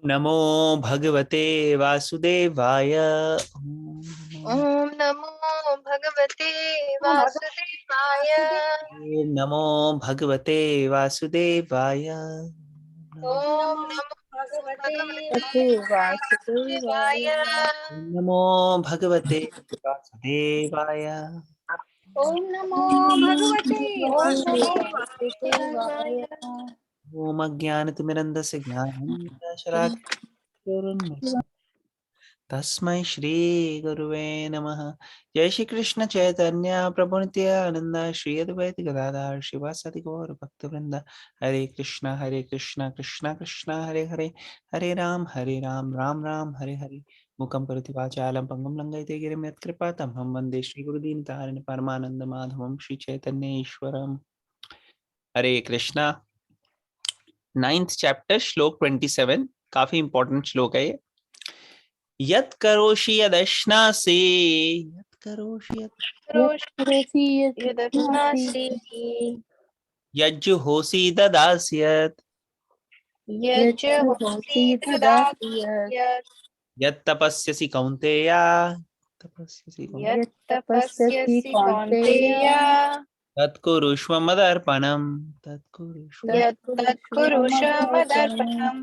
नमो भगवते वासुदेवाय। ओम नमो भगवते वासुदेवाय। ओम नमो भगवते वासुदेवाय। ओम नमो भगवते भगवते वासुदेवाय। ओम नमो भगवते वासुदेवाय। ओम नमो ओम नमो भगवते भगवते वासुदेवाय। वासुदेवाय। ओम अज्ञानतिमिरन्धस्य ज्ञानञ्जनशलाकया तस्मै श्री गुरुवे नमः। जय श्री कृष्ण चैतन्य प्रभु नित्यानंद श्री अद्वैत गदाधर शिवासादि गौर भक्तवृंद। हरे कृष्णा कृष्णा कृष्णा हरे हरे, हरे राम राम राम हरे हरे। मुखं करोति वाचालं पंगुं लंघयते गिरिं यत्कृपातमहं वन्दे श्रीगुरुदीनतारिणं परमानंद माधवं श्री चैतन्य ईश्वरम्। हरे कृष्णा। 9th चैप्टर श्लोक 27 काफी इंपॉर्टेंट श्लोक है ये। यत् करोषि यदश्नासि, यत् करोषि यदश्नासि यज्जुहोसि ददास्यत्, यज्जुहोसि ददासि यत् यत् तपस्यसि कौन्तेय, तपस्यसि कौन्तेय, यत् तपस्यसि कौन्तेय तत् कुरुष्व मदर्पणम्, तत् कुरुष्व। यत् तत्कुरुष मदर्पणम्।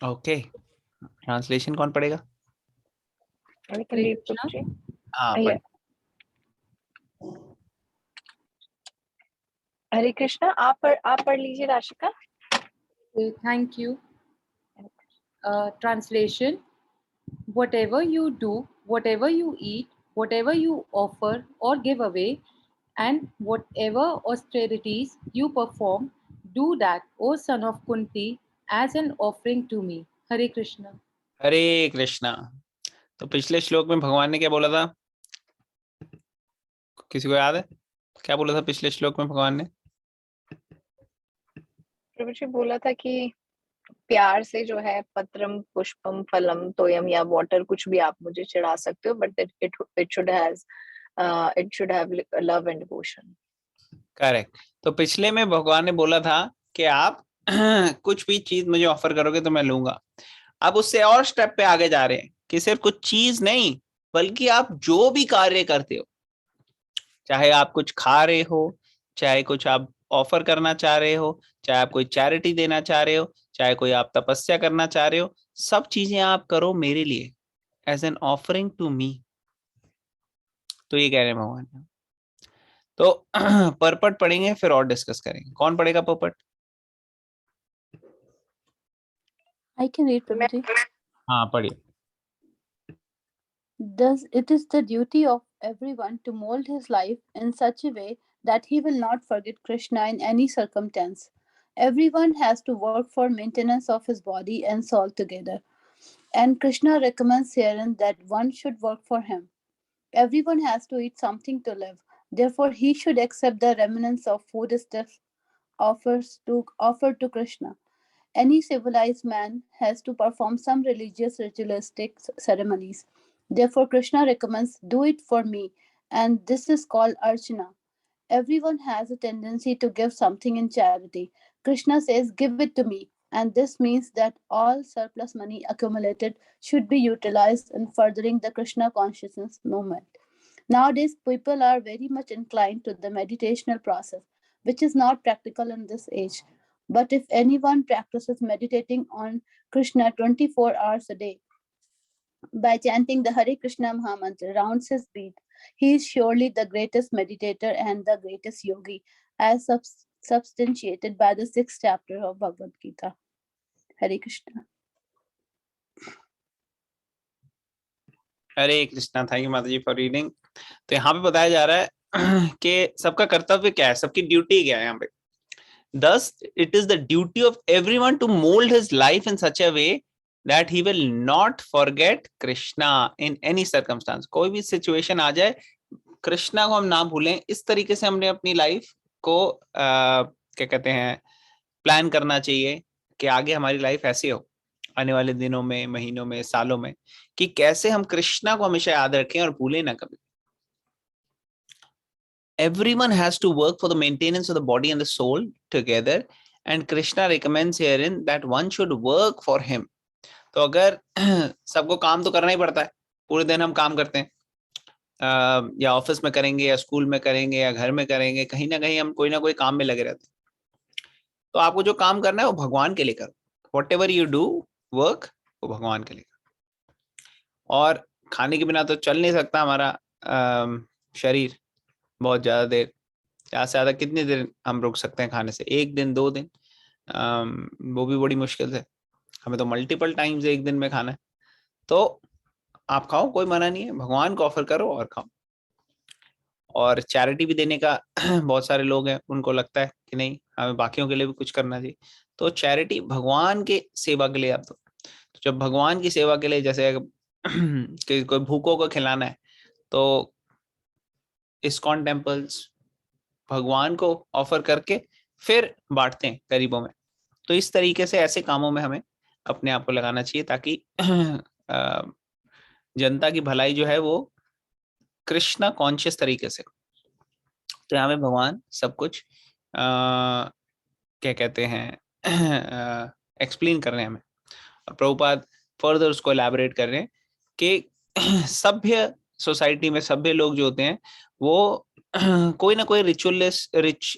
ओके, ट्रांसलेशन कौन पढ़ेगा? हरे कृष्णा। हाँ Yeah. हरे कृष्णा। आप पढ़ लीजिए Rashika. Thank you. Translation: whatever you do, whatever you eat, whatever you offer or give away, and whatever austerities you perform, do that, O son of Kunti, as an offering to me. Hare Krishna. हरे कृष्णा। तो पिछले श्लोक में भगवान ने क्या बोला था? किसी को याद है क्या बोला था पिछले श्लोक में भगवान ने? प्रभु जी बोला था कि प्यार से जो है पत्रम पुष्पम फलम तोयम या वाटर कुछ भी आप मुझे चढ़ा सकते हो, but it should have love and devotion. Correct. तो पिछले में भगवान ने बोला था कि आप कुछ भी चीज मुझे ऑफर करोगे तो मैं लूंगा। अब उससे और स्टेप पे आगे जा रहे हैं कि सिर्फ कुछ चीज नहीं, बल्कि आप जो भी कार्य करते हो, चाहे आप कुछ खा रहे हो, चाहे कुछ आप ऑफर करना चाह रहे हो, चाहे आप कोई चैरिटी देना चाह रहे हो, चाहे कोई आप तपस्या करना चाह रहे हो, सब चीजें आप करो मेरे लिए, as an offering to me. तो ये कह रहे हैं भगवान। तो परपट पढ़ेंगे फिर और डिस्कस करेंगे। कौन पढ़ेगा purport? I can read, Prabhuji. हाँ पढ़िए। Thus, it is the duty of everyone to mold his life in such a way that he will not forget Krishna in any circumstance. Everyone has to work for maintenance of his body and soul together, and Krishna recommends herein that one should work for him. Everyone has to eat something to live. Therefore, he should accept the remnants of food stuff offered to Krishna. Any civilized man has to perform some religious ritualistic ceremonies. Therefore, Krishna recommends, do it for me, and this is called archana. Everyone has a tendency to give something in charity. Krishna says, give it to me, and this means that all surplus money accumulated should be utilized in furthering the Krishna consciousness movement. Nowadays, people are very much inclined to the meditational process, which is not practical in this age. But if anyone practices meditating on Krishna 24 hours a day by chanting the Hare Krishna Mahamantra rounds his beat, he is surely the greatest meditator and the greatest yogi, as substantiated by the 6th chapter of Bhagavad Gita. Hare Krishna. Hare Krishna. Thank you माता जी for reading. तो यहाँ पे बताया जा रहा है कि सबका कर्तव्य क्या है, सबकी ड्यूटी क्या है यहाँ पे। Thus, it is the duty of everyone to mold his life in such a way that he will not forget Krishna in any circumstance. कोई भी सिचुएशन आ जाए, कृष्णा को हम ना भूलें। इस तरीके से हमने अपनी लाइफ को क्या कहते हैं, प्लान करना चाहिए कि आगे हमारी लाइफ ऐसी हो, आने वाले दिनों में, महीनों में, सालों में, कि कैसे हम कृष्णा को हमेशा याद रखें और भूलें ना कभी। Everyone has to work for the maintenance of the body and the soul together, and Krishna recommends herein that one should work for him. तो अगर सबको काम तो करना ही पड़ता है, पूरे दिन हम काम करते हैं, या ऑफिस में करेंगे या स्कूल में करेंगे या घर में करेंगे, कहीं ना कहीं हम कोई ना कोई काम में लगे रहते हैं। तो आपको जो काम करना है वो भगवान के लिए करो, what ever you do work, वो भगवान के लिए करो। और खाने के बिना तो चल नहीं सकता हमारा शरीर बहुत ज्यादा देर, ज्यादा से ज्यादा कितनी देर हम रुक सकते हैं खाने से, 1 दिन 2 दिन, वो भी बड़ी मुश्किल से। हमें तो मल्टीपल टाइम्स एक दिन में खाना है। तो आप खाओ, कोई मना नहीं है, भगवान को ऑफर करो और खाओ। और चैरिटी भी देने का बहुत सारे लोग हैं, उनको लगता है कि नहीं हमें बाकियों के लिए भी कुछ करना चाहिए, तो चैरिटी भगवान के सेवा के लिए आप दो। तो जब भगवान की सेवा के लिए, जैसे कि कोई भूखों को खिलाना है, तो इस्कॉन टेम्पल्स भगवान को ऑफर करके फिर बांटते हैं गरीबों में। तो इस तरीके से ऐसे कामों में हमें अपने आप को लगाना चाहिए, ताकि जनता की भलाई जो है वो कृष्णा कॉन्शियस तरीके से। तो यहाँ पे भगवान सब कुछ क्या कहते हैं एक्सप्लेन कर रहे हैं हमें, और प्रभुपाद फर्दर उसको एलैबोरेट कर रहे हैं कि सभ्य सोसाइटी में सभ्य लोग जो होते हैं वो कोई ना कोई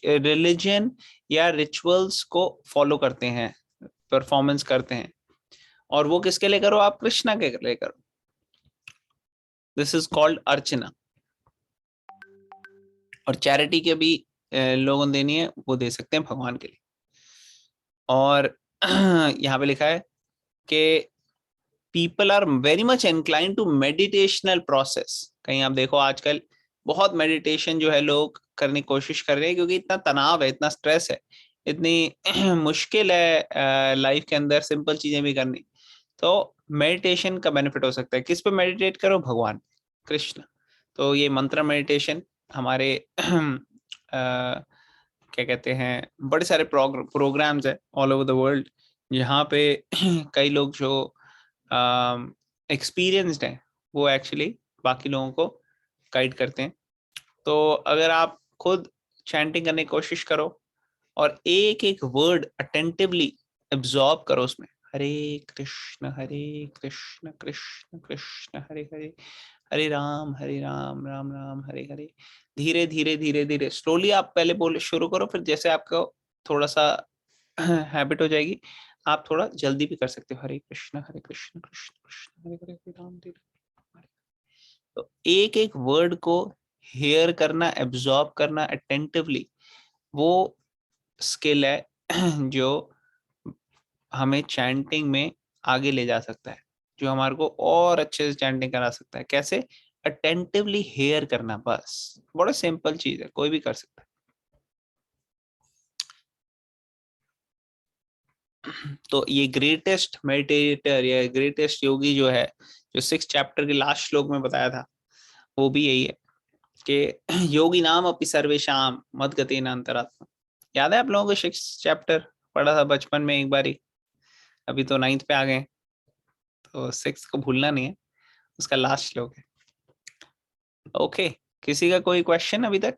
रिलीजन या रिचुअल्स को फॉलो करते हैं, परफॉर्मेंस करते हैं, और वो किसके लिए करो, आप कृष्णा के लिए करो। दिस इज कॉल्ड अर्चना। और चैरिटी के भी लोगों ने देनी है, वो दे सकते हैं भगवान के लिए। और यहाँ पे लिखा है कि people are very much incline to meditational process. कहीं आप देखो आजकल बहुत मेडिटेशन जो है लोग करने की कोशिश कर रहे हैं, क्योंकि इतना तनाव है, इतना स्ट्रेस है, इतनी मुश्किल है लाइफ के अंदर सिंपल चीजें भी करनी। तो मेडिटेशन का बेनिफिट हो सकता है। किस पे मेडिटेट करो, भगवान कृष्ण। तो ये मंत्र मेडिटेशन हमारे क्या कहते हैं, बड़े सारे प्रोग्राम्स है ऑल ओवर द वर्ल्ड, जहाँ पे कई लोग जो एक्सपीरियंस्ड हैं वो एक्चुअली बाकी लोगों को गाइड करते हैं। तो अगर आप खुद चैंटिंग करने की कोशिश करो और एक एक वर्ड अटेंटिवली एब्जॉर्ब करो उसमें, हरे कृष्ण कृष्ण कृष्ण हरे हरे, हरे राम राम राम हरे हरे। धीरे धीरे धीरे धीरे स्लोली आप पहले बोले शुरू करो, फिर जैसे आपको थोड़ा सा हैबिट हो जाएगी, आप थोड़ा जल्दी भी कर सकते हो, हरे कृष्ण कृष्ण कृष्ण हरे हरे, हरे राम हरे राम। तो एक एक वर्ड को हेयर करना, एब्जॉर्ब करना अटेंटिवली, वो स्किल है जो हमें चैंटिंग में आगे ले जा सकता है, जो हमारे को और अच्छे से चैंटिंग करा सकता है। कैसे, अटेंटिवली हेयर करना, बस बड़ा सिंपल चीज है, कोई भी कर सकता है। तो ये ग्रेटेस्ट मेडिटेटर या ग्रेटेस्ट योगी जो है, जो 6 चैप्टर के लास्ट श्लोक में बताया था, वो भी यही है कि योगी नाम अपि सर्वेशाम मद्गतेन अंतरात्मा। याद है आप लोगों को 6 चैप्टर पढ़ा था बचपन में एक बारी, अभी तो 9th पे आ गए, तो 6 को भूलना नहीं है, उसका लास्ट श्लोक है। ओके, किसी का कोई क्वेश्चन अभी तक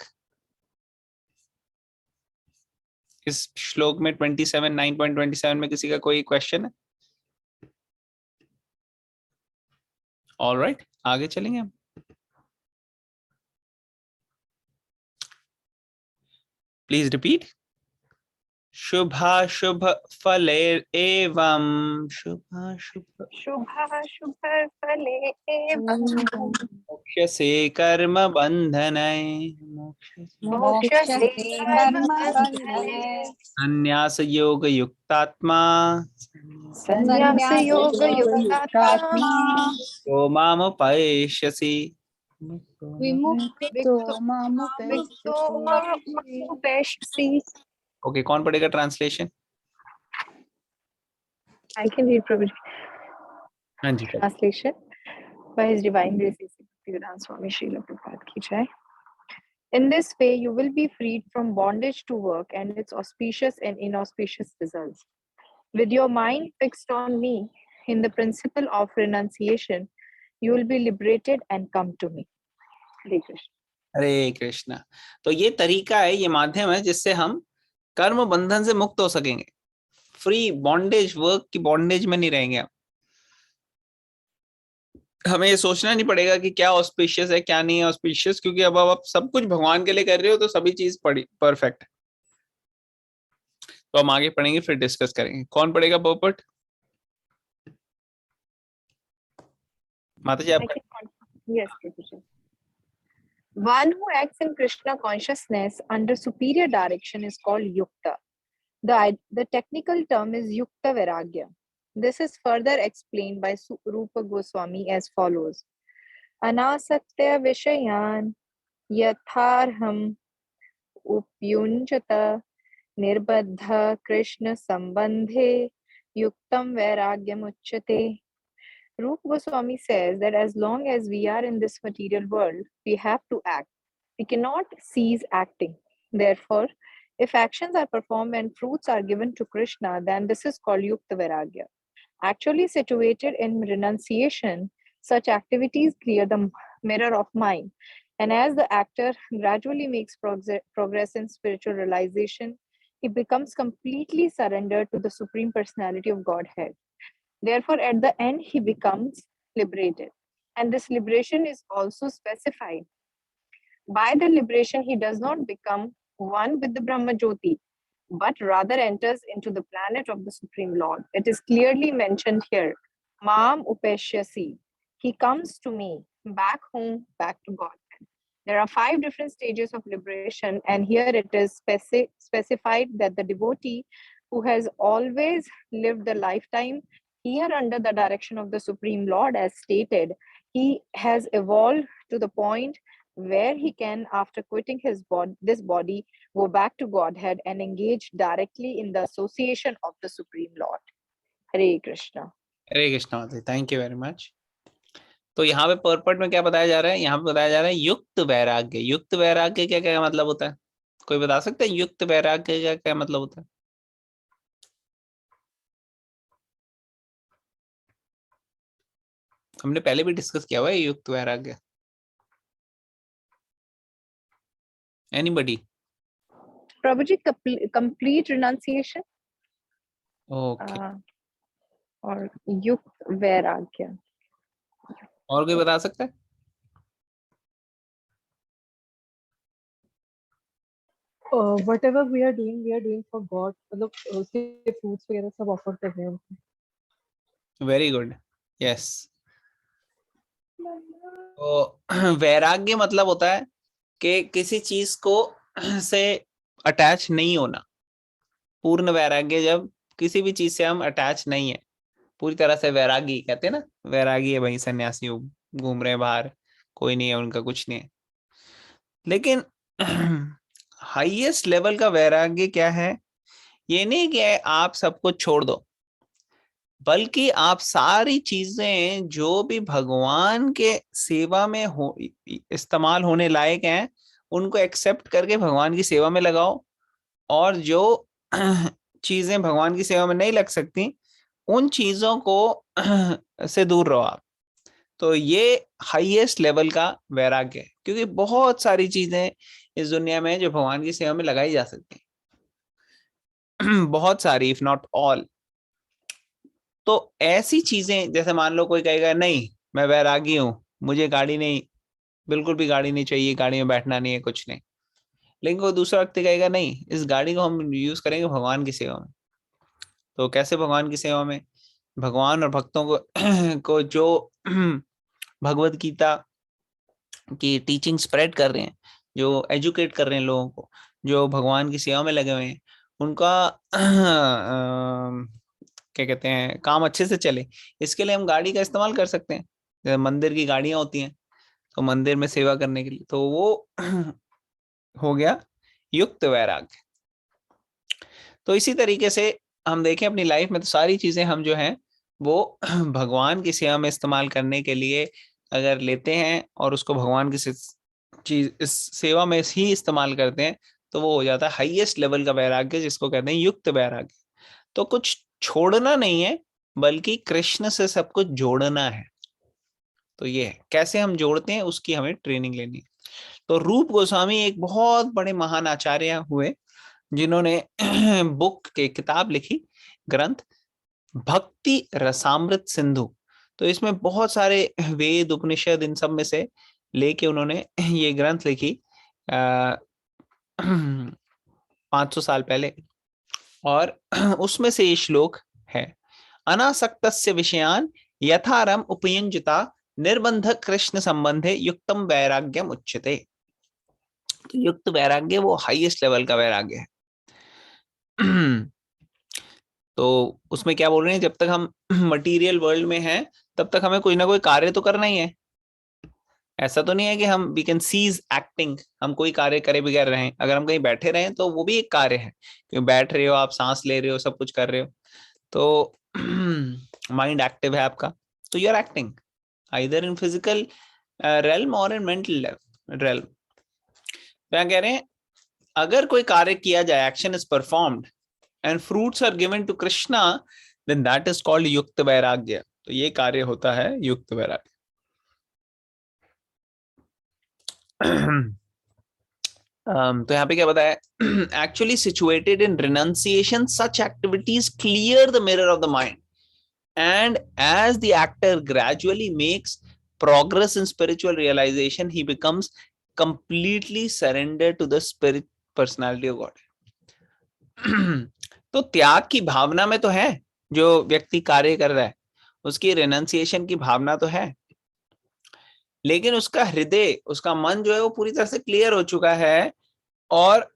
इस श्लोक में 27 9.27 में किसी का कोई क्वेश्चन है? ऑलराइट, आगे चलेंगे हम। Please repeat. शुभाशुभ फलैरेवं, शुभाशुभ फले एवं मोक्ष्यसे कर्म बंधनै, मोक्षसे कर्मबन्धने संन्यास योग युक्तात्मा, संन्यास योग युक्तात्मा तो मामुपैष्यसि। विमुक्तो मामुपैष्यसि। मामुपैष्यसि। ओके, कौन पढ़ेगा translation? I can read Prabhuji. हाँ जी। Translation by His Divine Grace Bhaktivedanta Swami Srila Prabhupada ki jai. In this way, you will be freed from bondage to work and its auspicious and inauspicious results. With your mind fixed on me in the principle of renunciation, you will be liberated and come to me. Hare Krishna. हरे कृष्णा। तो ये तरीका है, ये माध्यम है जिससे हम कर्म बंधन से मुक्त हो सकेंगे, फ्री बॉन्डेज, वर्क की बॉन्डेज में नहीं रहेंगे हम। हमें ये सोचना नहीं पड़ेगा कि क्या ऑस्पिशियस है क्या नहीं है ऑस्पिशियस, क्योंकि अब आप सब कुछ भगवान के लिए कर रहे हो तो सभी चीज पड़ी परफेक्ट। तो हम आगे पढ़ेंगे फिर डिस्कस करेंगे। कौन पढ़ेगा पोपट? माता जी I आपका। can yes, Prabhuji. One who acts in Krishna consciousness under superior direction is called Yukta. The technical term is Yukta Vairagya. This is further explained by Rupa Goswami as follows. Anasakya Vishayan Yatharham Upyunjata Nirbadha Krishna Sambandhe Yuktam Vairagyam Uchyate. Rupa Goswami says that as long as we are in this material world, we have to act. We cannot cease acting. Therefore, if actions are performed and fruits are given to Krishna, then this is called Yukta Vairagya. Actually situated in renunciation, such activities clear the mirror of mind. And as the actor gradually makes progress in spiritual realization, he becomes completely surrendered to the Supreme Personality of Godhead. Therefore, at the end, he becomes liberated. And this liberation is also specified. By the liberation, he does not become one with the Brahma Jyoti, but rather enters into the planet of the Supreme Lord. It is clearly mentioned here, Mam Upeshyasi. He comes to me, back home, back to God. There are 5 different stages of liberation, and here it is specified that the devotee who has always lived the lifetime here under the direction of the Supreme Lord, as stated, he has evolved to the point where he can, after quitting this body, go back to Godhead and engage directly in the association of the Supreme Lord. Hare Krishna. हरे कृष्णा माता जी, thank you very much. तो यहाँ पे पर्पट में क्या बताया जा रहा है? यहाँ पे बताया जा रहा है युक्त वैराग्य। युक्त वैराग्य क्या क्या मतलब होता है? कोई बता सकते हैं युक्त वैराग्य क्या क्या मतलब होता है? हमने पहले भी डिस्कस किया हुआ है युक्त वैराग्य। Anybody? Prabhuji, complete renunciation okay. or Yukt Vairagya. और कोई बता सकता है? whatever we are doing for God. मतलब उसके fruits वगैरह सब offer कर रहे हैं उनको। Very good, yes. तो वैराग्य मतलब होता है कि किसी चीज को से अटैच नहीं होना। पूर्ण वैराग्य, जब किसी भी चीज से हम अटैच नहीं है, पूरी तरह से वैरागी कहते हैं ना, वैरागी है भाई, सन्यासी घूम रहे हैं बाहर, कोई नहीं है उनका, कुछ नहीं है। लेकिन हाईएस्ट लेवल का वैराग्य क्या है? ये नहीं कि आप सब कुछ छोड़ दो, बल्कि आप सारी चीजें जो भी भगवान के सेवा में हो इस्तेमाल होने लायक हैं, उनको एक्सेप्ट करके भगवान की सेवा में लगाओ, और जो चीजें भगवान की सेवा में नहीं लग सकती, उन चीजों को से दूर रहो आप। तो ये हाईएस्ट लेवल का वैराग्य है, क्योंकि बहुत सारी चीजें इस दुनिया में जो भगवान की सेवा में लगाई जा सकती हैं, बहुत सारी, इफ नॉट ऑल। तो ऐसी चीजें, जैसे मान लो कोई कहेगा नहीं मैं वैरागी हूं, मुझे गाड़ी नहीं, बिल्कुल भी गाड़ी नहीं चाहिए, गाड़ी में बैठना नहीं है, कुछ नहीं। लेकिन कोई दूसरा व्यक्ति कहेगा नहीं, इस गाड़ी को हम यूज करेंगे भगवान की सेवा में। तो कैसे भगवान की सेवा में? भगवान और भक्तों को जो भगवत गीता की टीचिंग स्प्रेड कर रहे हैं, जो एजुकेट कर रहे हैं लोगों को, जो भगवान की सेवा में लगे हुए हैं, उनका क्या कहते हैं, काम अच्छे से चले, इसके लिए हम गाड़ी का इस्तेमाल कर सकते हैं। जैसे मंदिर की गाड़ियां होती हैं, तो मंदिर में सेवा करने के लिए, तो वो हो गया युक्त वैराग्य। तो इसी तरीके से हम देखें अपनी लाइफ में, तो सारी चीजें हम जो हैं वो भगवान की सेवा में इस्तेमाल करने के लिए अगर लेते हैं और उसको भगवान की चीज इस सेवा में ही इस्तेमाल करते हैं, तो वो हो जाता है हाईएस्ट लेवल का वैराग्य, जिसको कहते हैं युक्त वैराग्य। तो कुछ छोड़ना नहीं है, बल्कि कृष्ण से सब कुछ जोड़ना है। तो ये है, कैसे हम जोड़ते हैं उसकी हमें ट्रेनिंग लेनी है। तो रूप गोस्वामी एक बहुत बड़े महान आचार्य हुए, जिन्होंने बुक के किताब लिखी, ग्रंथ भक्ति रसामृत सिंधु। तो इसमें बहुत सारे वेद उपनिषद इन सब में से लेके उन्होंने ये ग्रंथ लिखी 500 साल पहले, और उसमें से ये श्लोक है, अनासक्तस्य विषयान यथारम उपयुञ्जता निर्बंध कृष्ण संबंधे युक्तम वैराग्यम उच्यते। तो युक्त वैराग्य वो हाईएस्ट लेवल का वैराग्य है। तो उसमें क्या बोल रहे हैं, जब तक हम मटेरियल वर्ल्ड में हैं तब तक हमें कोई ना कोई कार्य तो करना ही है। ऐसा तो नहीं है कि हम वी कैन सीज एक्टिंग, हम कोई कार्य करे बगैर रहें। अगर हम कहीं बैठे रहें तो वो भी एक कार्य है, क्योंकि बैठ रहे हो आप, सांस ले रहे हो, सब कुछ कर रहे हो, तो माइंड एक्टिव है आपका, तो you are acting either in physical realm और इन मेंटल रेल्म। क्या कह रहे हैं, अगर कोई कार्य किया जाए, action is performed and fruits are given to Krishna, then that is called yukta vairagya. तो ये कार्य होता है युक्त वैराग्य। तो यहाँ पे क्या बताया, actually situated in renunciation such activities clear the mirror of the mind, and as the actor gradually makes progress in spiritual realization, he becomes completely surrendered to the spirit personality of God. तो त्याग की भावना में तो है, जो व्यक्ति कार्य कर रहा है उसकी रेनंसिएशन की भावना तो है, लेकिन उसका हृदय, उसका मन जो है वो पूरी तरह से क्लियर हो चुका है, और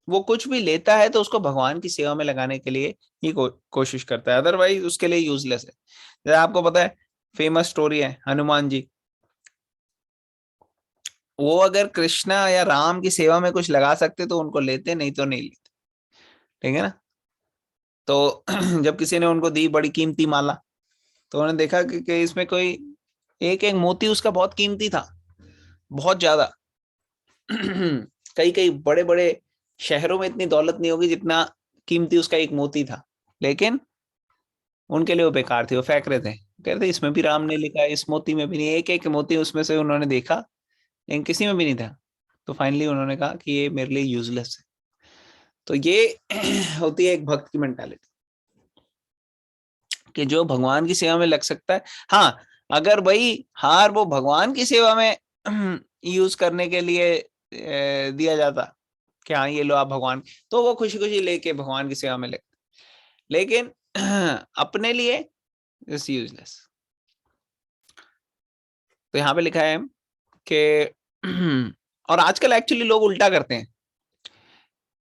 वो कुछ भी लेता है तो उसको भगवान की सेवा में लगाने के लिए ही कोशिश करता है, अदरवाइज उसके लिए यूजलेस है। जैसे आपको पता है, फेमस स्टोरी है हनुमान जी, वो अगर कृष्णा या राम की सेवा में कुछ लगा सकते तो उनको लेते, नहीं तो नहीं लेते, ठीक है ना। तो जब किसी ने उनको दी बड़ी कीमती माला, तो उन्होंने देखा कि इसमें कोई एक एक मोती उसका बहुत कीमती था, बहुत ज्यादा। कई कई बड़े बड़े शहरों में इतनी दौलत नहीं होगी जितना कीमती उसका एक मोती था, लेकिन उनके लिए वो बेकार थे, वो फेंक रहे थे, कह रहे थे इसमें भी राम ने लिखा है, इस मोती में भी नहीं। एक एक मोती उसमें से उन्होंने देखा, लेकिन किसी में भी नहीं था। तो फाइनली उन्होंने कहा कि ये मेरे लिए यूजलेस है। तो ये होती है एक भक्त की मेंटालिटी, कि जो भगवान की सेवा में लग सकता है। हाँ, अगर भाई हार वो भगवान की सेवा में यूज करने के लिए दिया जाता कि हाँ ये लो आप भगवान, तो वो खुशी खुशी लेके भगवान की सेवा में लगते, लेकिन अपने लिए इट्स यूजलेस। तो यहाँ पे लिखा है कि और आजकल एक्चुअली लोग उल्टा करते हैं,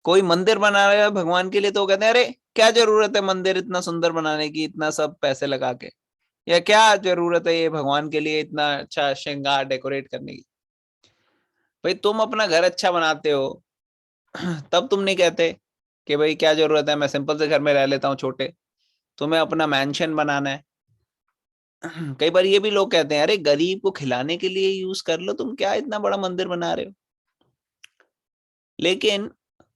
कोई मंदिर बना रहा है भगवान के लिए तो कहते हैं अरे क्या जरूरत है मंदिर इतना सुंदर बनाने की, इतना सब पैसे लगा के, या क्या जरूरत है ये भगवान के लिए इतना अच्छा श्रृंगार डेकोरेट करने की। भाई तुम अपना घर अच्छा बनाते हो, तब तुम नहीं कहते कि भाई क्या जरूरत है, मैं सिंपल से घर में रह लेता हूँ छोटे, तुम्हें अपना मैंशन बनाना है। कई बार ये भी लोग कहते हैं अरे गरीब को खिलाने के लिए यूज कर लो, तुम क्या इतना बड़ा मंदिर बना रहे हो। लेकिन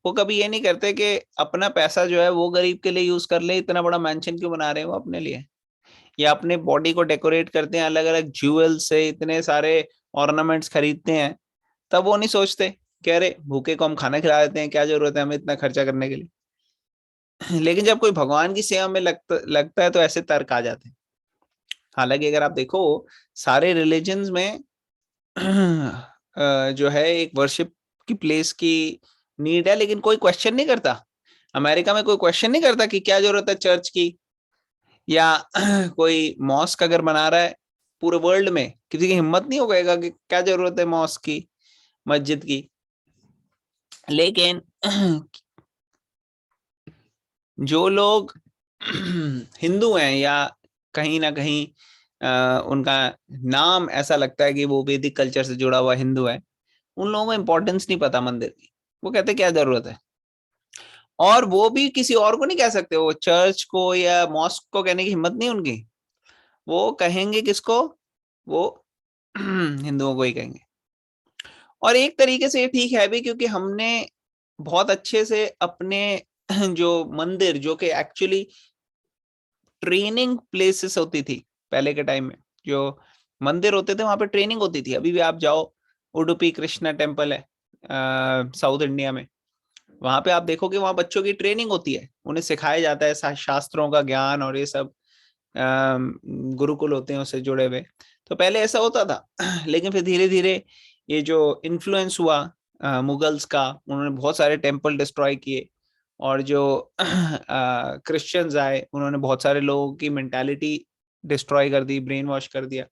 वो कभी ये नहीं करते कि अपना पैसा जो है वो गरीब के लिए यूज कर ले, इतना बड़ा मैंशन क्यों बना रहे हो अपने लिए, या अपने बॉडी को डेकोरेट करते हैं अलग अलग ज्वेल से, इतने सारे ऑर्नामेंट्स खरीदते हैं, तब वो नहीं सोचते कि अरे भूखे को हम खाना खिला देते हैं, क्या जरूरत है हमें इतना खर्चा करने के लिए। लेकिन जब कोई भगवान की सेवा में लगता है तो ऐसे तर्क आ जाते हैं। हालांकि अगर आप देखो सारे रिलीजन्स में जो है एक वर्शिप की प्लेस की नीड है, लेकिन कोई क्वेश्चन नहीं करता। अमेरिका में कोई क्वेश्चन नहीं करता कि क्या जरूरत है चर्च की, या कोई मॉस्क अगर बना रहा है पूरे वर्ल्ड में, किसी की हिम्मत नहीं हो गएगा कि क्या जरूरत है मॉस्क की, मस्जिद की। लेकिन जो लोग हिंदू हैं या कहीं ना कहीं उनका नाम ऐसा लगता है कि वो वैदिक कल्चर से जुड़ा हुआ हिंदू है, उन लोगों को इंपॉर्टेंस नहीं पता मंदिर की। वो कहते क्या जरूरत है, और वो भी किसी और को नहीं कह सकते, वो चर्च को या मॉस्क को कहने की हिम्मत नहीं उनकी। वो कहेंगे किसको, वो हिंदुओं को ही कहेंगे। और एक तरीके से ये ठीक है भी, क्योंकि हमने बहुत अच्छे से अपने जो मंदिर, जो कि एक्चुअली ट्रेनिंग प्लेसेस होती थी पहले के टाइम में, जो मंदिर होते थे वहां पे ट्रेनिंग होती थी। अभी भी आप जाओ, उडुपी कृष्णा टेम्पल है साउथ इंडिया में, वहां पे आप देखोगे वहां बच्चों की ट्रेनिंग होती है, उन्हें सिखाया जाता है शास्त्रों का ज्ञान और ये सब। गुरुकुल होते हैं उससे जुड़े हुए। तो पहले ऐसा होता था लेकिन फिर धीरे धीरे ये जो इन्फ्लुएंस हुआ मुगल्स का, उन्होंने बहुत सारे टेम्पल डिस्ट्रॉय किए, और जो क्रिश्चियंस आए उन्होंने बहुत सारे लोगों की मेंटालिटी डिस्ट्रॉय कर दी, ब्रेन वॉश कर दिया।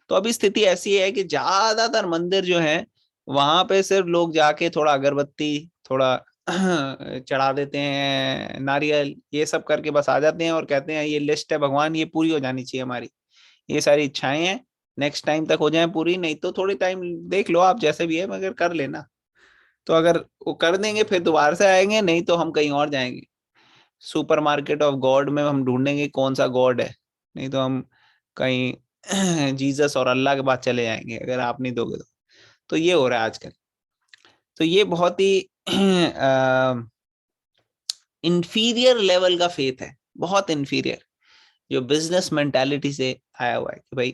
तो अभी स्थिति ऐसी है कि ज्यादातर मंदिर जो है वहां पे सिर्फ लोग जाके थोड़ा अगरबत्ती, थोड़ा चढ़ा देते हैं, नारियल, ये सब करके बस आ जाते हैं और कहते हैं ये लिस्ट है भगवान, ये पूरी हो जानी चाहिए हमारी, ये सारी इच्छाएं हैं, नेक्स्ट टाइम तक हो जाए पूरी, नहीं तो थोड़ी टाइम देख लो आप जैसे भी है मगर कर लेना। तो अगर वो कर देंगे फिर दोबारा से आएंगे, नहीं तो हम कहीं और जाएंगे, सुपरमार्केट ऑफ गॉड में हम ढूंढेंगे कौन सा गॉड है, नहीं तो हम कहीं जीसस और अल्लाह के पास चले जाएंगे अगर आप नहीं दोगे तो ये हो रहा है आजकल। तो ये बहुत ही इंफीरियर लेवल का फेथ है, बहुत इंफीरियर, जो बिजनेस मेंटालिटी से आया हुआ है कि भाई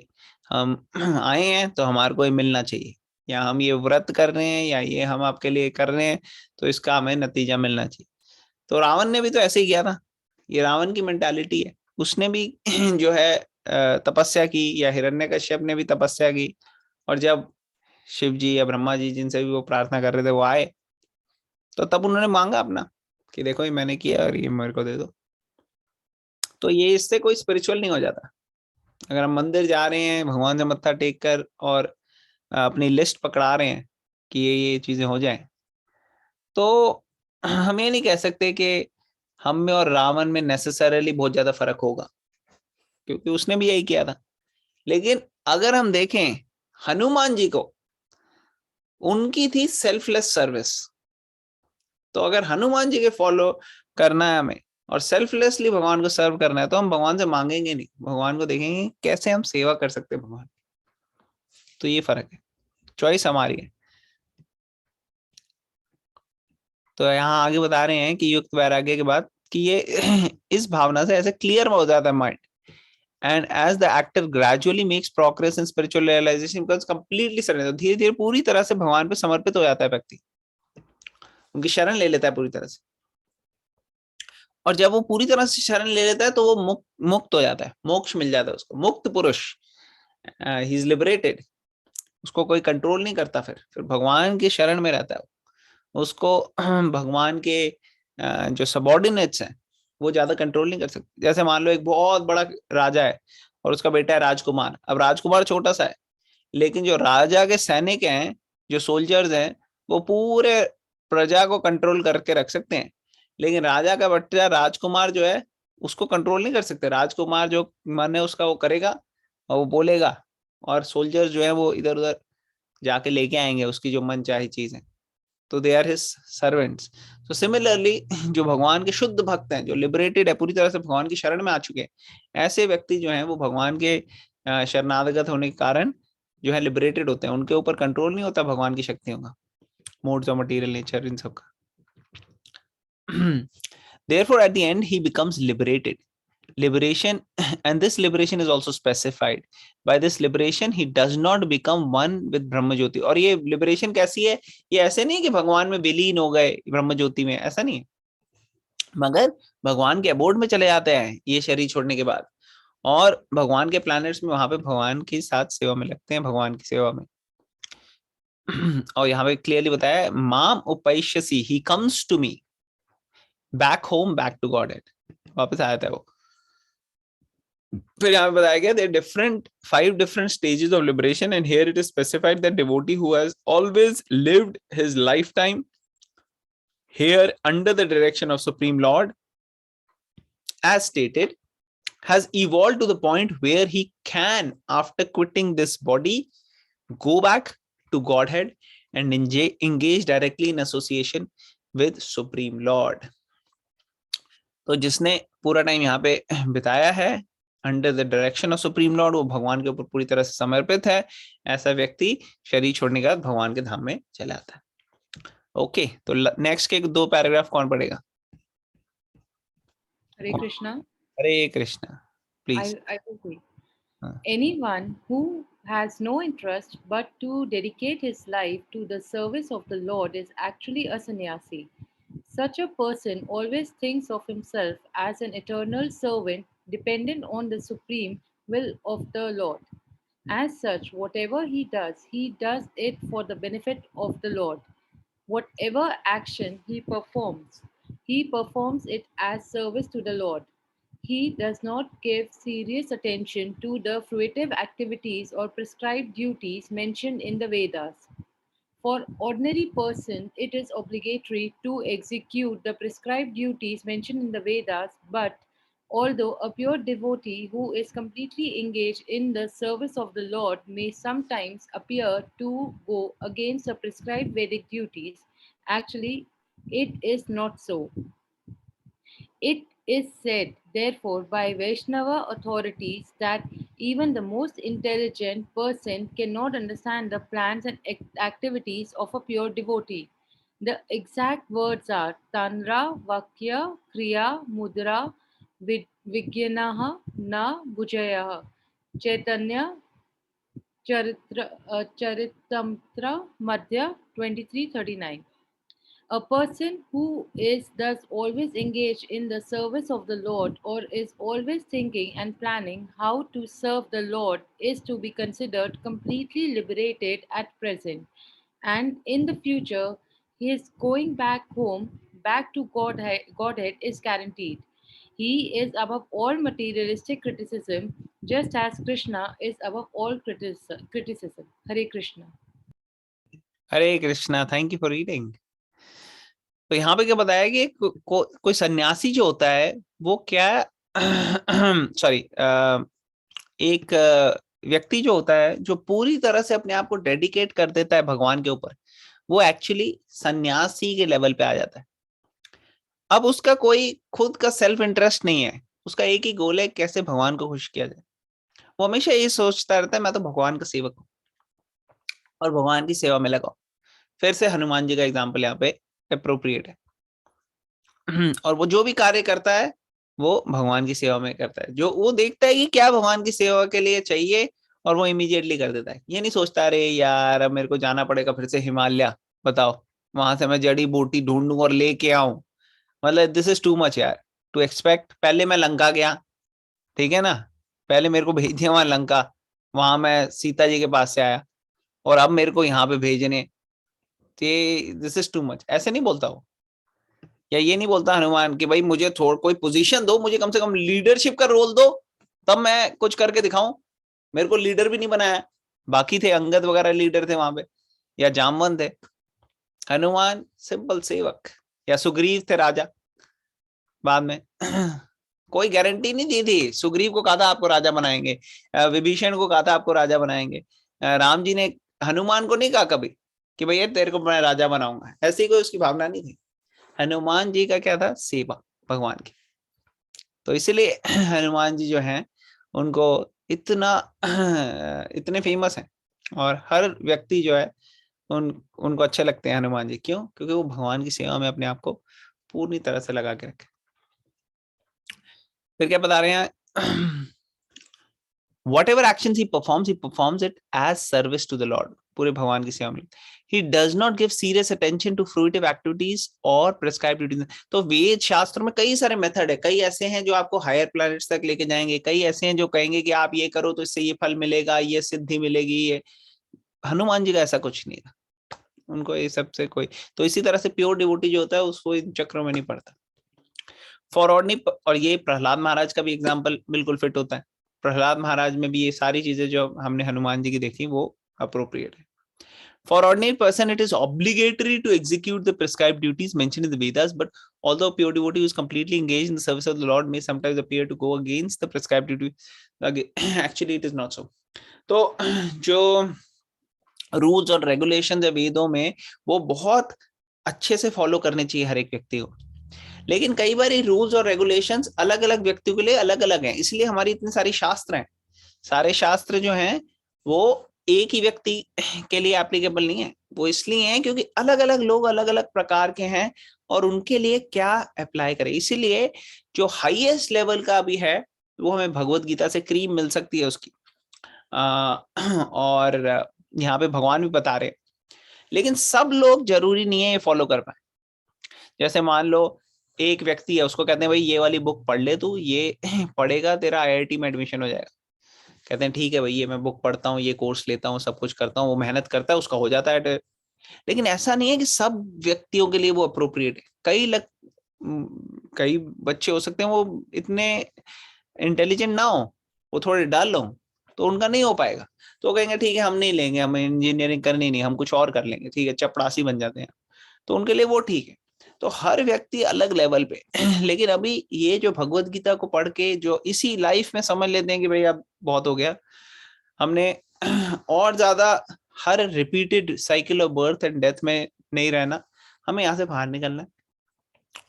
हम आए हैं तो हमारे को ये मिलना चाहिए, या हम ये व्रत कर रहे हैं या ये हम आपके लिए कर रहे हैं तो इसका हमें नतीजा मिलना चाहिए। तो रावण ने भी तो ऐसे ही किया था, ये रावण की मेंटालिटी है। उसने भी जो है तपस्या की, या हिरण्यकश्यप ने भी तपस्या की, और जब शिव जी या ब्रह्मा जी जिनसे भी वो प्रार्थना कर रहे थे वो आए, तो तब उन्होंने मांगा अपना कि देखो ये मैंने किया और ये मेरे को दे दो। तो ये इससे कोई स्पिरिचुअल नहीं हो जाता। अगर हम मंदिर जा रहे हैं भगवान से मत्था टेक कर और अपनी लिस्ट पकड़ा रहे हैं कि ये चीजें हो जाएं, तो हम ये नहीं कह सकते कि हम में और रावण में नेसेसरली बहुत ज्यादा फर्क होगा, क्योंकि उसने भी यही किया था। लेकिन अगर हम देखें हनुमान जी को, उनकी थी सेल्फलेस सर्विस। तो अगर हनुमान जी के फॉलो करना है हमें और सेल्फलेसली भगवान को सर्व करना है, तो हम भगवान से मांगेंगे नहीं, भगवान को देखेंगे कैसे हम सेवा कर सकते हैं भगवान। तो ये फर्क है, चॉइस हमारी है। तो यहाँ आगे बता रहे हैं कि युक्त वैराग्य के बाद कि ये इस भावना से ऐसे क्लियर हो जाता है mind, and as the actor gradually makes progress in spiritual realization becomes completely surrender, धीरे धीरे पूरी तरह से भगवान पे समर्पित हो जाता है व्यक्ति, उनकी शरण ले लेता है पूरी तरह से। और जब वो पूरी तरह से शरण ले लेता है तो वो मुक्त हो जाता है, मोक्ष मिल जाता है उसको, मुक्त पुरुष, ही इज लिबरेटेड। उसको कोई कंट्रोल नहीं करता, फिर भगवान की शरण में रहता है। उसको भगवान के जो सबॉर्डिनेट्स हैं वो ज्यादा कंट्रोल नहीं कर सकते। जैसे मान लो एक बहुत बड़ा राजा है और उसका बेटा है राजकुमार। अब राजकुमार छोटा सा है, लेकिन जो राजा के सैनिक हैं, जो सोल्जर्स हैं, वो पूरे प्रजा को कंट्रोल करके रख सकते हैं। लेकिन राजा का बच्चा राजकुमार जो है उसको कंट्रोल नहीं कर सकते। राजकुमार जो मन है उसका वो करेगा और वो बोलेगा, और सोल्जर्स जो है वो इधर उधर जाके लेके आएंगे उसकी जो मन चाहे चीज है। तो दे आर हिज सर्वेंट्स। तो सिमिलरली जो भगवान के शुद्ध भक्त हैं, जो लिबरेटेड है, पूरी तरह से भगवान की शरण में आ चुके हैं, ऐसे व्यक्ति जो हैं वो भगवान के शरणागत होने के कारण जो है लिबरेटेड होते हैं। उनके ऊपर कंट्रोल नहीं होता भगवान की शक्तियों का, मोड्स ऑफ मटेरियल नेचर, इन सब का। Therefore, at the end, he becomes liberated. Liberation, and this liberation is also specified. By this liberation, he does not become one with Brahma Jyoti. और ये liberation कैसी है? ये ऐसे नहीं कि भगवान में विलीन हो गए ब्रह्म ज्योति में, ऐसा नहीं है, मगर भगवान के अबोर्ड में चले जाते हैं ये शरीर छोड़ने के बाद, और भगवान के प्लैनेट्स में वहां पे भगवान के साथ सेवा में लगते हैं, भगवान की सेवा में। और यहाँ पे क्लियरली बताया है, माम उपैष्यसि, he comes to me, back home, back to godhead, वापस आया था वो। फिर यहाँ पे बताया गया different 5 different stages of liberation, and here it is specified that devotee who has always lived his lifetime here under the direction of Supreme Lord, as stated, has evolved to the point where he can, after quitting this body, go back to Godhead and engage directly in association with Supreme Lord. तो जिसने पूरा time यहाँ पे बिताया है under the direction of supreme Lord, वो भगवान के ऊपर पूरी तरह से समर्पित है, ऐसा व्यक्ति शरीर छोड़ने के बाद भगवान के धाम में चला आता है। ओके, तो नेक्स्ट के 2 पैराग्राफ कौन पढ़ेगा? Hare Krishna. Hare Krishna, please. I will read. Anyone who has no interest but to dedicate his life to the service of the Lord is actually a sannyasi. Such a person always thinks of himself as an eternal servant dependent on the supreme will of the Lord. As such, whatever he does it for the benefit of the Lord. Whatever action he performs it as service to the Lord. He does not give serious attention to the fruitive activities or prescribed duties mentioned in the Vedas. For ordinary person, it is obligatory to execute the prescribed duties mentioned in the Vedas, but although a pure devotee who is completely engaged in the service of the Lord may sometimes appear to go against the prescribed Vedic duties, actually it is not so. It is said, therefore, by Vaishnava authorities that even the most intelligent person cannot understand the plans and activities of a pure devotee. The exact words are Tanra, Vakya, Kriya, Mudra, Vigyanaha, Na, Bhujayah. Chaitanya Charitamrita Madhya 23:39. A person who is thus always engaged in the service of the Lord or is always thinking and planning how to serve the Lord is to be considered completely liberated at present. And in the future, his going back home, back to Godhead is guaranteed. He is above all materialistic criticism, just as Krishna is above all criticism. Hare Krishna. Hare Krishna, thank you for reading. तो यहाँ पे क्या बताया कि कोई सन्यासी जो होता है वो क्या सॉरी एक व्यक्ति जो होता है जो पूरी तरह से अपने आप को डेडिकेट कर देता है भगवान के ऊपर, वो एक्चुअली सन्यासी के लेवल पे आ जाता है। अब उसका कोई खुद का सेल्फ इंटरेस्ट नहीं है, उसका एक ही गोल है कैसे भगवान को खुश किया जाए। वो हमेशा ये सोचता रहता है मैं तो भगवान का सेवक हूँ और भगवान की सेवा में लगाओ। फिर से हनुमान जी का एग्जाम्पल यहाँ पे अप्रोप्रिएट है। और वो जो भी कार्य करता है वो भगवान की सेवा में करता है, जो वो देखता है कि क्या भगवान की सेवा के लिए चाहिए और वो इमीडिएटली कर देता है। ये नहीं सोचता अरे यार अब मेरे को जाना पड़ेगा फिर से हिमालय, बताओ वहां से मैं जड़ी बूटी ढूंढूं और लेके आऊं, मतलब दिस इज टू मच यार टू एक्सपेक्ट। पहले मैं लंका गया, ठीक है ना, पहले मेरे को भेज दिया वहां लंका, वहां मैं सीता जी के पास से आया और अब मेरे को यहाँ पे भेजने, दिस इज टू मच। ऐसे नहीं बोलता वो, या ये नहीं बोलता हनुमान कि भाई मुझे थोड़ा कोई पोजीशन दो, मुझे कम से कम लीडरशिप का रोल दो तब मैं कुछ करके दिखाऊं। मेरे को लीडर भी नहीं बनाया, बाकी थे अंगद वगैरह लीडर थे वहां पे या जामवंत थे। हनुमान सिंपल सेवक, या सुग्रीव थे राजा बाद में। कोई गारंटी नहीं दी थी। सुग्रीव को कहा था आपको राजा बनाएंगे, विभीषण को कहा था आपको राजा बनाएंगे, राम जी ने हनुमान को नहीं कहा कभी कि भैया तेरे को मैं राजा बनाऊंगा, ऐसी कोई उसकी भावना नहीं थी। हनुमान जी का क्या था, सेवा भगवान की। तो इसलिए हनुमान जी जो हैं उनको इतने फेमस हैं और हर व्यक्ति जो है उनको अच्छे लगते हैं हनुमान जी। क्यों? क्योंकि वो भगवान की सेवा में अपने आप को पूरी तरह से लगा के रखे। फिर क्या बता रहे हैं, whatever actions he performs it as service to the Lord, पूरे भगवान की सेवा में। He does not give serious attention to fruitive activities or prescribed duties। तो वेद शास्त्र में कई सारे मेथड है, कई ऐसे हैं जो आपको हायर प्लैनेट्स तक लेके जाएंगे, कई ऐसे हैं जो कहेंगे कि आप ये करो तो इससे ये फल मिलेगा, ये सिद्धि मिलेगी। ये हनुमान जी का ऐसा कुछ नहीं था, उनको ये सबसे कोई। तो इसी तरह से प्योर डिवोटी जो होता है उसको इन चक्रों में नहीं पड़ता। फॉर और ये प्रहलाद महाराज का भी एग्जाम्पल बिल्कुल फिट होता है। प्रहलाद महाराज में भी ये सारी चीजें जो हमने हनुमान जी की देखी वो अप्रोप्रिएट है। For ordinary person, it is obligatory to execute the prescribed duties mentioned in the Vedas, but although a pure devotee who is completely engaged in the service of the Lord may sometimes appear to go against the prescribed duty, actually it is not so. तो जो rules और regulation है वेदों में वो बहुत अच्छे से फॉलो करने चाहिए हर एक व्यक्ति को, लेकिन कई बार ये रूल्स और रेगुलेशंस अलग अलग व्यक्तियों के लिए अलग अलग हैं। इसलिए हमारी इतने सारे शास्त्र हैं। सारे शास्त्र जो हैं वो एक ही व्यक्ति के लिए एप्लीकेबल नहीं है, वो इसलिए हैं क्योंकि अलग अलग लोग अलग अलग प्रकार के हैं और उनके लिए क्या अप्लाई करें। इसीलिए जो हाईएस्ट लेवल का भी है वो हमें भगवत गीता से क्रीम मिल सकती है उसकी, और यहाँ पे भगवान भी बता रहे, लेकिन सब लोग जरूरी नहीं है ये फॉलो कर पाए। जैसे मान लो एक व्यक्ति है, उसको कहते हैं भाई ये वाली बुक पढ़ ले तू, ये पढ़ेगा तेरा आईआईटी में एडमिशन हो जाएगा। कहते हैं ठीक है भाई, ये मैं बुक पढ़ता हूँ, ये कोर्स लेता हूँ, सब कुछ करता हूँ, वो मेहनत करता है, उसका हो जाता है। लेकिन ऐसा नहीं है कि सब व्यक्तियों के लिए वो अप्रोप्रिएट है। कई बच्चे हो सकते हैं वो इतने इंटेलिजेंट ना हो, वो थोड़े डल हो, तो उनका नहीं हो पाएगा। तो वो कहेंगे ठीक है हम नहीं लेंगे, हमें इंजीनियरिंग करनी नहीं, हम कुछ और कर लेंगे, ठीक है चपड़ासी बन जाते हैं, तो उनके लिए वो ठीक है। तो हर व्यक्ति अलग लेवल पे लेकिन अभी ये जो भगवत गीता को पढ़ के जो इसी लाइफ में समझ लेते हैं कि भाई अब बहुत हो गया, हमने और ज्यादा हर repeated cycle of birth and death में नहीं रहना, हमें यहाँ से बाहर निकलना है।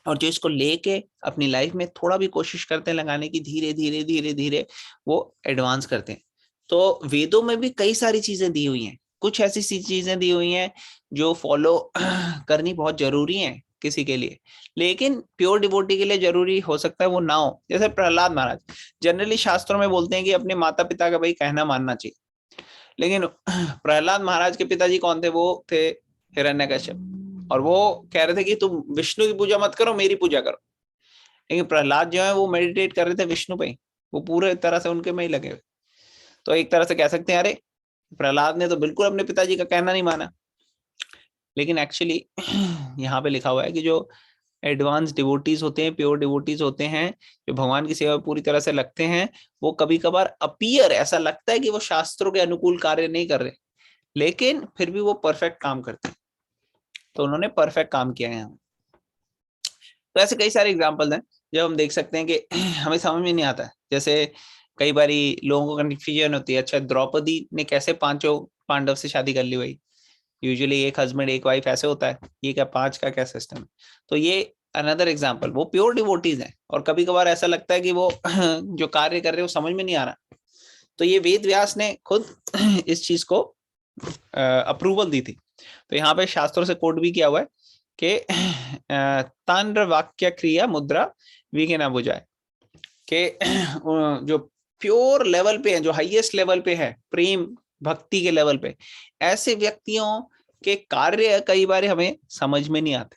और जो इसको लेके अपनी लाइफ में थोड़ा भी कोशिश करते हैं लगाने की, धीरे धीरे धीरे धीरे वो एडवांस करते हैं। तो वेदों में भी कई सारी चीजें दी हुई हैं, कुछ ऐसी सी चीजें दी हुई हैं जो फॉलो करनी बहुत जरूरी है किसी के लिए, लेकिन प्योर डिवोटी के लिए जरूरी हो सकता है वो ना हो। जैसे प्रहलाद महाराज, जनरली शास्त्रों में बोलते हैं कि अपने माता पिता का भाई कहना मानना चाहिए, लेकिन प्रहलाद महाराज के पिताजी कौन थे? वो थे हिरण्यकश्यप, और वो कह रहे थे कि तुम विष्णु की पूजा मत करो, मेरी पूजा करो। लेकिन प्रहलाद जो है वो मेडिटेट कर रहे थे विष्णु पे ही, वो पूरे तरह से उनके में ही लगे हुए। तो एक तरह से कह सकते हैं अरे प्रहलाद ने तो बिल्कुल अपने पिताजी का कहना नहीं माना। लेकिन एक्चुअली यहाँ पे लिखा हुआ है कि जो एडवांस डिवोटीज होते हैं, प्योर डिवोटीज होते हैं, जो भगवान की सेवा में पूरी तरह से लगते हैं, वो कभी कभार अपीयर ऐसा लगता है कि वो शास्त्रों के अनुकूल कार्य नहीं कर रहे, लेकिन फिर भी वो परफेक्ट काम करते हैं। तो उन्होंने परफेक्ट काम किया है यहाँ। तो ऐसे कई सारे एग्जाम्पल हैं जब हम देख सकते हैं कि हमें समझ में नहीं आता है। जैसे कई बारी लोगों को कंफ्यूजन होती है, अच्छा द्रौपदी ने कैसे पांचों पांडव से शादी कर ली भाई? यूजुअली एक हस्बैंड एक वाइफ ऐसे होता है, ये क्या पांच का क्या सिस्टम है? तो ये अनदर एग्जाम्पल, वो प्योर डिवोटीज हैं और कभी कभार ऐसा लगता है कि वो जो कार्य कर रहे हैं वो समझ में नहीं आ रहा। तो ये वेद व्यास ने खुद इस चीज को अप्रूवल दी थी। तो यहाँ पे शास्त्रों से कोट भी किया हुआ है कि तांड्र वाक्य क्रिया मुद्रा वीके ना बुझाए, कि जो प्योर लेवल पे है, जो हाईएस्ट लेवल पे है, प्रेम भक्ति के लेवल पे, ऐसे व्यक्तियों के कार्य कई बार हमें समझ में नहीं आते।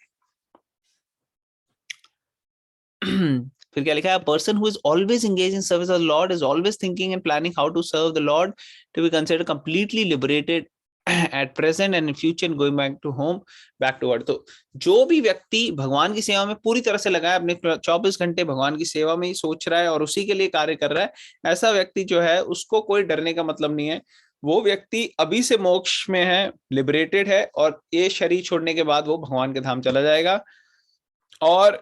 फिर क्या लिखा है? Person who is always engage in service of the lord is always thinking and planning how to serve the lord to be considered completely liberated at present and in future going back to home, back to word. तो जो भी व्यक्ति भगवान की सेवा में पूरी तरह से लगा है, अपने 24 घंटे भगवान की सेवा में ही सोच रहा है और उसी के लिए कार्य कर रहा है, ऐसा व्यक्ति जो है उसको कोई डरने का मतलब नहीं है। वो व्यक्ति अभी से मोक्ष में है, लिबरेटेड है, और ये शरीर छोड़ने के बाद वो भगवान के धाम चला जाएगा। और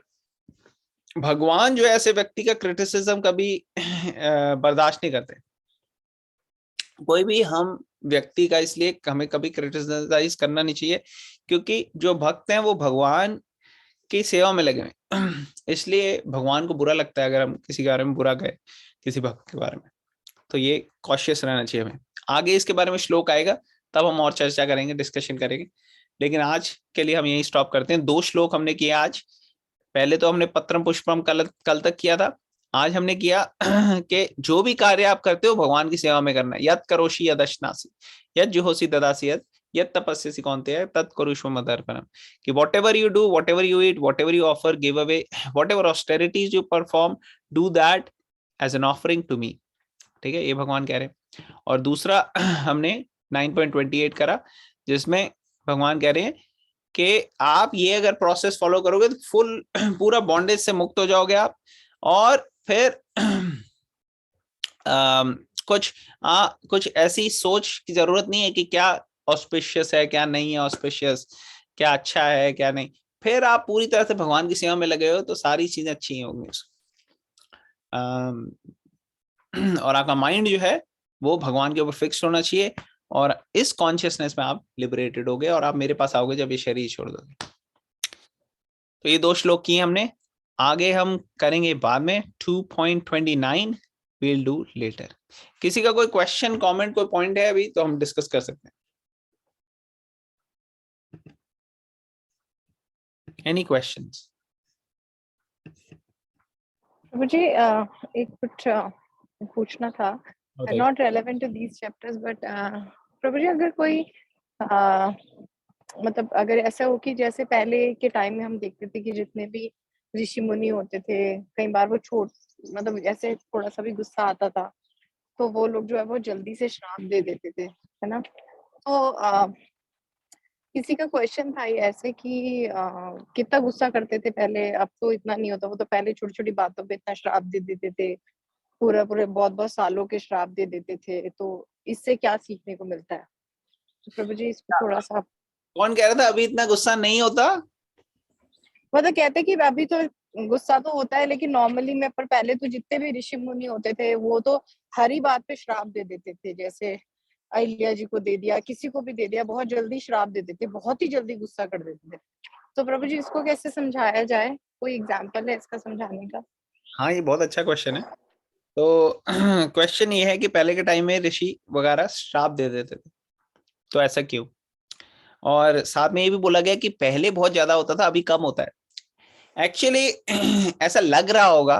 भगवान जो है ऐसे व्यक्ति का क्रिटिसिज्म कभी बर्दाश्त नहीं करते। कोई भी हम व्यक्ति का इसलिए हमें कभी क्रिटिसाइज करना नहीं चाहिए, क्योंकि जो भक्त हैं वो भगवान की सेवा में लगे हुए, इसलिए भगवान को बुरा लगता है अगर हम किसी के बारे में बुरा कहें, किसी भक्त के बारे में। तो ये कॉशियस रहना चाहिए हमें। आगे इसके बारे में श्लोक आएगा, तब हम और चर्चा करेंगे, डिस्कशन करेंगे। लेकिन आज के लिए हम यही स्टॉप करते हैं। 2 श्लोक हमने किए आज। पहले तो हमने पत्रम पुष्पम कल तक किया था। आज हमने किया कि जो भी कार्य आप करते हो भगवान की सेवा में करना है। यत करोषि यदश्नासि यत जुहोसि ददासि यत तपस्यसि कौन्तेय तत् कुरुष्व मदर्पणम, कि whatever you do, whatever you eat, whatever you offer, give away, whatever austerities you perform, do that as an offering to me। ठीक है, ये भगवान कह रहे हैं। और दूसरा हमने 9.28 करा, जिसमें भगवान कह रहे हैं कि आप ये अगर प्रोसेस फॉलो करोगे तो फुल पूरा बॉन्डेज से मुक्त हो जाओगे आप। और फिर कुछ ऐसी सोच की जरूरत नहीं है कि क्या ऑस्पिशियस है क्या नहीं है, ऑस्पिशियस क्या अच्छा है क्या नहीं। फिर आप पूरी तरह से भगवान की सेवा में लगे हो तो सारी चीजें अच्छी होंगी। और आपका माइंड जो है वो भगवान के ऊपर फिक्स होना चाहिए, और इस कॉन्शियसनेस में आप लिबरेटेड होगे और आप मेरे पास आओगे जब ये शरीर छोड़ दोगे। तो ये 2 श्लोक किए हमने, आगे हम करेंगे बाद में। 2.29 we'll do later। किसी का कोई क्वेश्चन कमेंट कोई पॉइंट है अभी तो हम डिस्कस कर सकते हैं। Any questions? मुझे एक कुछ पूछना था, not relevant to these chapters, but Prabhu ji अगर कोई मतलब अगर ऐसा हो कि जैसे पहले के टाइम में हम देखते थे कि जितने भी ऋषि मुनि होते थे, कई बार वो मतलब ऐसे थोड़ा सा भी गुस्सा आता था तो वो लोग जो है वो जल्दी से श्राप दे देते थे, है ना। तो किसी का क्वेश्चन था ये ऐसे कि कितना गुस्सा करते थे पहले, अब तो इतना नहीं होता। वो तो पहले छोटी छोटी बातों पे इतना श्राप दे देते थे, पूरा पूरे बहुत बहुत सालों के श्राप दे देते थे। तो इससे क्या सीखने को मिलता है? तो प्रभु जी इसको थोड़ा सा। कौन कह रहा था अभी इतना गुस्सा नहीं होता? मतलब कहते कि अभी तो गुस्सा तो होता है लेकिन नॉर्मली में, पर पहले तो जितने भी ऋषि मुनि होते थे वो तो हर ही बात पे श्राप दे देते थे। जैसे अहिल्या जी को दे दिया, किसी को भी दे दिया, बहुत जल्दी श्राप देते थे, बहुत ही जल्दी गुस्सा कर देते थे। तो प्रभु जी इसको कैसे समझाया जाए? कोई एग्जाम्पल है इसका समझाने का? हाँ, ये बहुत अच्छा क्वेश्चन है। तो क्वेश्चन ये है कि पहले के टाइम में ऋषि वगैरह श्राप दे देते थे, तो ऐसा क्यों? और साथ में ये भी बोला गया कि पहले बहुत ज्यादा होता था, अभी कम होता है। एक्चुअली ऐसा लग रहा होगा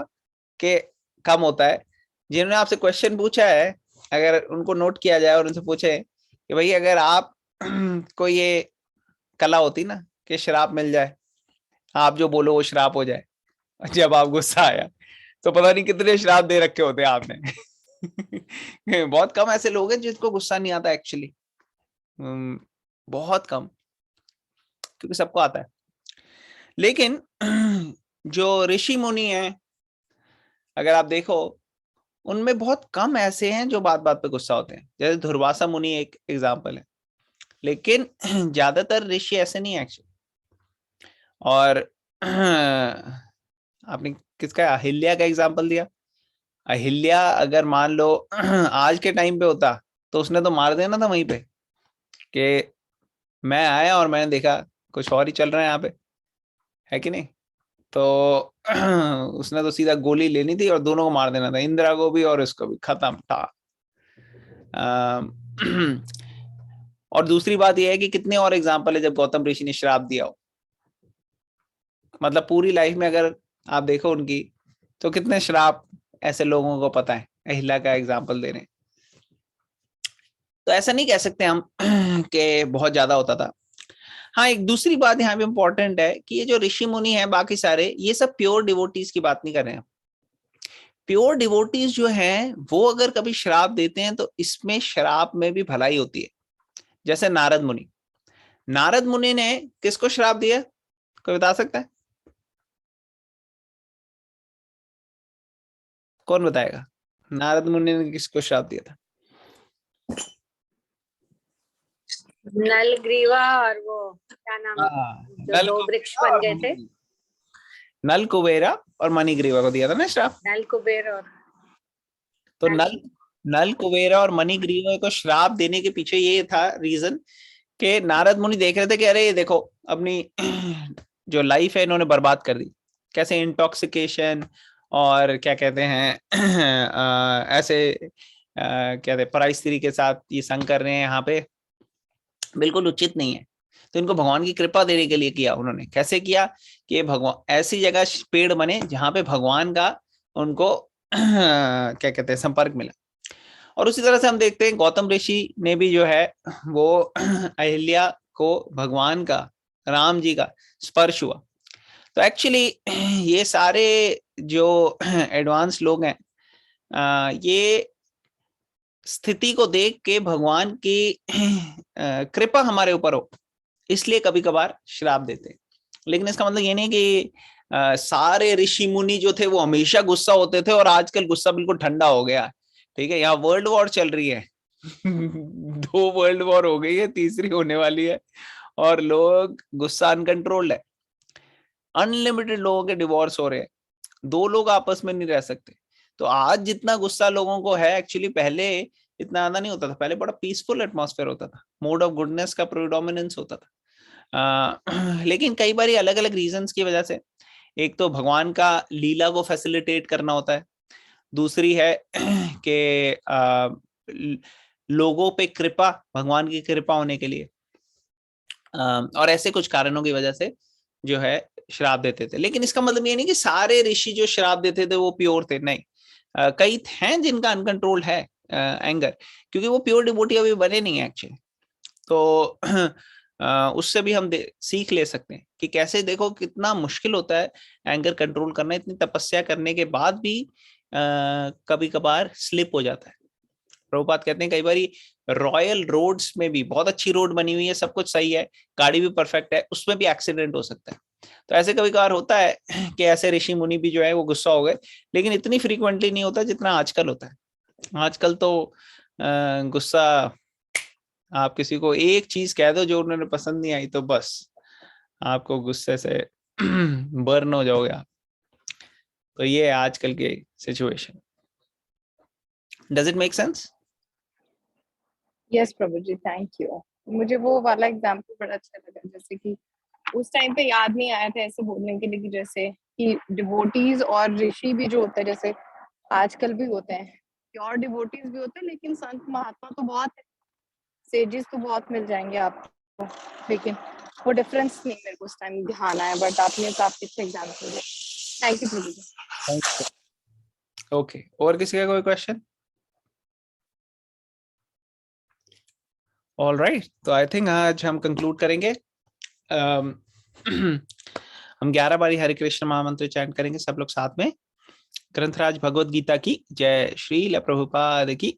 कि कम होता है। जिन्होंने आपसे क्वेश्चन पूछा है, अगर उनको नोट किया जाए और उनसे पूछे कि भाई अगर आप को ये कला होती ना कि श्राप मिल जाए, आप जो बोलो वो श्राप हो जाए, जब आप गुस्सा आया, तो पता नहीं कितने श्राप दे रखे होते आपने। बहुत कम ऐसे लोग हैं जिनको गुस्सा नहीं आता एक्चुअली, बहुत कम, क्योंकि सबको आता है। लेकिन जो ऋषि मुनि हैं, अगर आप देखो, उनमें बहुत कम ऐसे हैं जो बात बात पे गुस्सा होते हैं। जैसे दुर्वासा मुनि एक एग्जाम्पल है, लेकिन ज्यादातर ऋषि ऐसे नहीं है एक्चुअली। और आपने किसका, अहिल्या का एग्जाम्पल दिया। अहिल्या अगर मान लो आज के टाइम पे होता तो उसने तो मार देना था वहीं पे, कि मैं आया और मैंने देखा कुछ और ही चल रहा है यहाँ पे, है कि नहीं। तो उसने तो सीधा गोली लेनी थी और दोनों को मार देना था, इंदिरा को भी और इसको भी, खत्म था। और दूसरी बात यह है कि कितने और एग्जाम्पल है जब गौतम ऋषि ने श्राप दिया हो। मतलब पूरी लाइफ में अगर आप देखो उनकी, तो कितने श्राप ऐसे लोगों को पता है। अहिल्या का एग्जाम्पल दे रहे हैं, तो ऐसा नहीं कह सकते हम कि बहुत ज्यादा होता था। हाँ, एक दूसरी बात यहाँ पे इंपॉर्टेंट है कि ये जो ऋषि मुनि हैं बाकी सारे, ये सब प्योर डिवोटीज की बात नहीं कर रहे हैं। प्योर डिवोटीज जो हैं वो अगर कभी श्राप देते हैं तो इसमें श्राप में भी भलाई होती है। जैसे नारद मुनि, नारद मुनि ने किसको श्राप दिया, कोई बता सकता है? कौन बताएगा? नारद मुनि ने किसको श्राप दिया था? नलग्रीवा और वो क्या नाम, जो दो वृक्ष बन गए थे, नल कुबेरा और मणिग्रीवा को दिया था ना श्राप। नल कुबेर और तो नल कुबेरा और मणिग्रीवा को श्राप देने के पीछे ये था रीजन कि नारद मुनि देख रहे थे कि अरे ये देखो अपनी जो लाइफ है इन्होंने बर्बाद कर दी, कैसे इंटॉक्सिकेशन और क्या कहते हैं ऐसे क्या कहते हैं पराई स्त्री के साथ ये संग कर रहे हैं यहाँ पे, बिल्कुल उचित नहीं है। तो इनको भगवान की कृपा देने के लिए किया उन्होंने। कैसे किया कि भगवान ऐसी जगह पेड़ बने जहां पे भगवान का उनको क्या कहते हैं संपर्क मिला। और उसी तरह से हम देखते हैं गौतम ऋषि ने भी जो है वो अहिल्या को भगवान का, राम जी का स्पर्श हुआ। तो एक्चुअली ये सारे जो एडवांस लोग हैं, ये स्थिति को देख के भगवान की कृपा हमारे ऊपर हो इसलिए कभी कभार श्राप देते हैं। लेकिन इसका मतलब ये नहीं कि सारे ऋषि मुनि जो थे वो हमेशा गुस्सा होते थे और आजकल गुस्सा बिल्कुल ठंडा हो गया। ठीक है, यहाँ वर्ल्ड वॉर चल रही है। 2 वर्ल्ड वॉर हो गई है, तीसरी होने वाली है, और लोग गुस्सा अनकंट्रोल्ड है। अनलिमिटेड लोगों के डिवोर्स हो रहे हैं, 2 लोग आपस में नहीं रह सकते। तो आज जितना गुस्सा लोगों को है एक्चुअली पहले इतना ज्यादा नहीं होता था। पहले बड़ा पीसफुल एटमॉस्फेयर होता था, मोड ऑफ गुडनेस का प्रीडोमिनेंस होता था। लेकिन कई बार अलग अलग रीजंस की वजह से, एक तो भगवान का लीला को फैसिलिटेट करना होता है, दूसरी है कि लोगों पे कृपा, भगवान की कृपा होने के लिए, और ऐसे कुछ कारणों की वजह से जो है श्राप देते थे। लेकिन इसका मतलब ये नहीं कि सारे ऋषि जो श्राप देते थे वो प्योर थे, नहीं। कई हैं जिनका अनकंट्रोल है एंगर, क्योंकि वो प्योर डिवोटी अभी बने नहीं है एक्चुअली। तो उससे भी हम सीख ले सकते हैं कि कैसे, देखो कितना मुश्किल होता है एंगर कंट्रोल करना, इतनी तपस्या करने के बाद भी कभी कभार स्लिप हो जाता है। प्रभुपाद कहते हैं कई बार रॉयल रोड्स में भी, बहुत अच्छी रोड बनी हुई है, सब कुछ सही है, गाड़ी भी परफेक्ट है, उसमें भी एक्सीडेंट हो सकता है। तो ऐसे कभी कभार होता है कि ऐसे ऋषि मुनि भी जो है वो गुस्सा हो गए, लेकिन इतनी फ्रीक्वेंटली नहीं होता जितना आजकल होता है। आजकल तो गुस्सा, आप किसी को एक चीज कह दो जो उन्होंने पसंद नहीं आई तो बस आपको गुस्से से बर्न हो जाओगे आप। तो ये है आजकल की situation. Does it make sense? Yes Prabhu ji, thank you. मुझे वो वाला एग्जाम्पल बड़ा अच्छा लगा, जैसे कि उस टाइम पे याद नहीं आया था ऐसे बोलने के लिए कि जैसे कि डिवोटीज और ऋषि भी जो होते हैं, जैसे आजकल भी होते हैं, प्योर डिवोटीज भी होते हैं, लेकिन संत महात्मा तो बहुत है, सेजेस तो बहुत मिल जाएंगे आपको, लेकिन वो डिफरेंस नहीं मेरे को उस टाइम ध्यान आया, बट आपने काफी अच्छा एग्जाम्पल दिया। Thank you Prabhu ji. Okay, और किसी का कोई क्वेश्चन? ऑल राइट, तो आई थिंक आज हम कंक्लूड करेंगे। हम 11 बारी हरे कृष्ण महामंत्र चैंट करेंगे सब लोग साथ में। ग्रंथराज भगवद गीता की जय, श्रील प्रभुपाद की